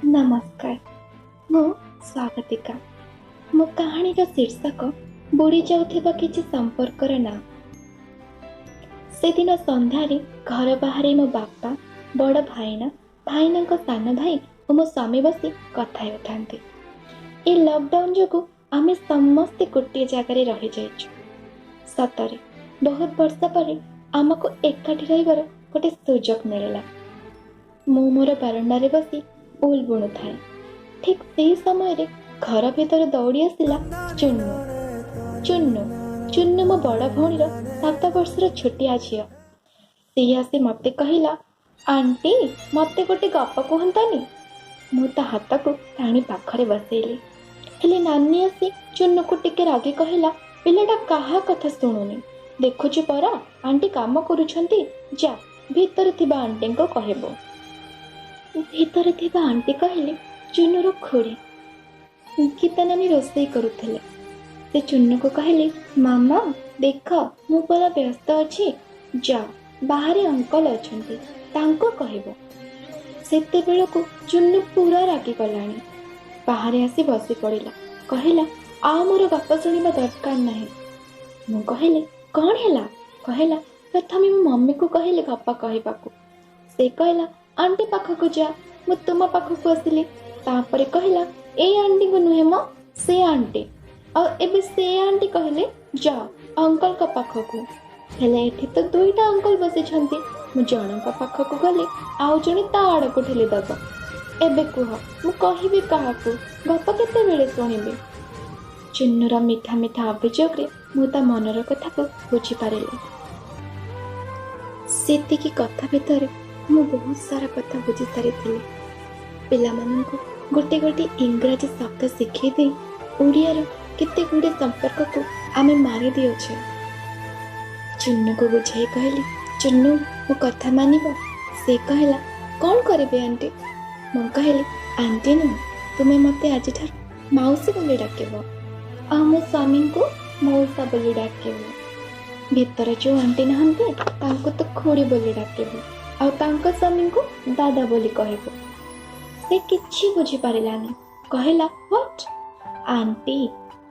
नमस्कार। मु स्वागतिका। मो कहानीर शीर्षक बुड़ी जाउथिबा किछि संपर्कर ना। से दिन संध्यारे घर बाहर मो बापा बड़ भाईना भाईना सान भाई और मो स्वामी बसी कथा हेउथांते। ए लॉकडाउन जोगु आमे समस्ते गोटे जगार रही जाइछु। सतरे बहुत वर्ष पर आमको एकाठी रहिबार गोटे सुजोग मिलला। मु मोर बारंडारे बसी उल बुणु थाए। ठीक से समय घर भीतर दौड़ी आसला चुन्नू। चुन्नू चुन्नू मो बड़ भौणीर 7 वर्षर छोटिया झियो। सी आसी मते कहला, आंटी मते गोटे गप कहंतानी। मु ता हाथ को टाणी पाखरे बसैली। हेले नानी आसी चुन्नू को टिके रागी कहला, पिलाटा काहा कथा शुणुनी, देखुची परा आंटी काम करुछंती, जा भीतर थिबा आंटी को कहबो। भीतर थिबा आंटी कहले चुन्नूर खोड़ी। गीता नानी रोषेई करुथिले। से चुन्नू को कहले, मामा देख मु परा व्यस्त अछि, जा बाहर अंकल अछंती तांको कहबो। सेते बेलको चुन्नू पूरा रागी गलानी। बाहर आसी बसी पड़िला। कहला, आ मोर गप शुणिबा दरकार नाही। मु कहले, कौन हैला? कहला, प्रथमे मो मम्मी को कहले गप कहबाकू। से कहला, आंटी पाखक जा, मु तुम पाखक आसिली। तापरे कहला, ए आंटी को नुहे म से आंटी। और एबे से आंटी कहले, जा अंकल का पाखक। हेले एठी तो दुईटा अंकल बसी छंती। मु जणक पाखक गले आउ जणे ता आड़ को ठेली दब। एबे कुह मु कहिबे काहाकू, गप केते बेले शुणिबे? चुन्नूर मिठा मिठा अभियोग रे मु ता मनर कथा को बुझी पारिली। सेतिकी कथा भितर मु बहुत सारा कथा बुझी सारी थिली। पिला माननकु गोटे गोटे इंग्राजी शब्द शिखै दे ओडियार केते गुडे संपर्क को आमे मारी दियोछे। चुन्नू को बुझाई कहली, चुन्नू मो कथा मानिबो? से कहला, कौन करिबे आंटी? मु कहली, आंटी नु तुमे मते आज ठार माउसी बोली डाकेबो आ मो स्वामी को मौसा बोली डाकेबो। भीतर जो आंटी नहंती तांको तो खोड़ी बोली डाकेबो आ तांको स्वामी को दादा बोली कहबो। से किछि बुझी पारिलानी। कहला, व्हाट आंटी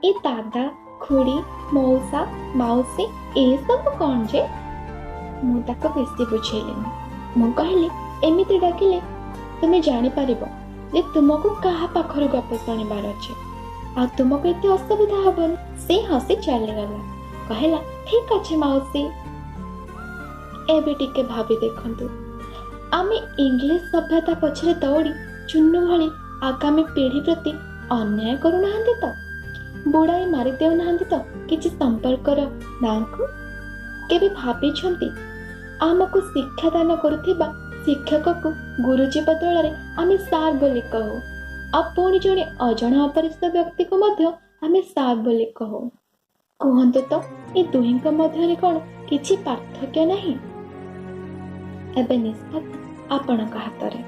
ए दादा खोड़ी मौसा माउसी ए सब कौन जे? मु ताको बेसी बुझेलिनी। मु कहली, एमिति डाकिले तुमे जानि पारिबो जे तुमको काहा पाखर गप शुणिबार अछि आ तुमको एते असुविधा हबन। से हसी चली गला। कहला, ठीक अछि माउसी। एबे टिके भाबी देखंतु, आमे इंग्लिश सभ्यता पछरे दौड़ी चुन्नू भली आगामी पीढ़ी प्रति अन्याय करू नाहंती तो, बुड़ाई मारी देउ नाहंती तो किछि संपर्कर नांकु? केबे भाबी छंती आमको शिक्षा दान करुथिबा शिक्षक को गुरुजी बदल आमे सार बोली कहू आ पुणी जड़े अजणा अपरिचित व्यक्ति को मध्य आमे सार बोली कहू। कहंतु तो ए दुहिंक मध्यरे कोन किछि पार्थक्य नाही? एबे निष्पत्ति आपणक हातरे।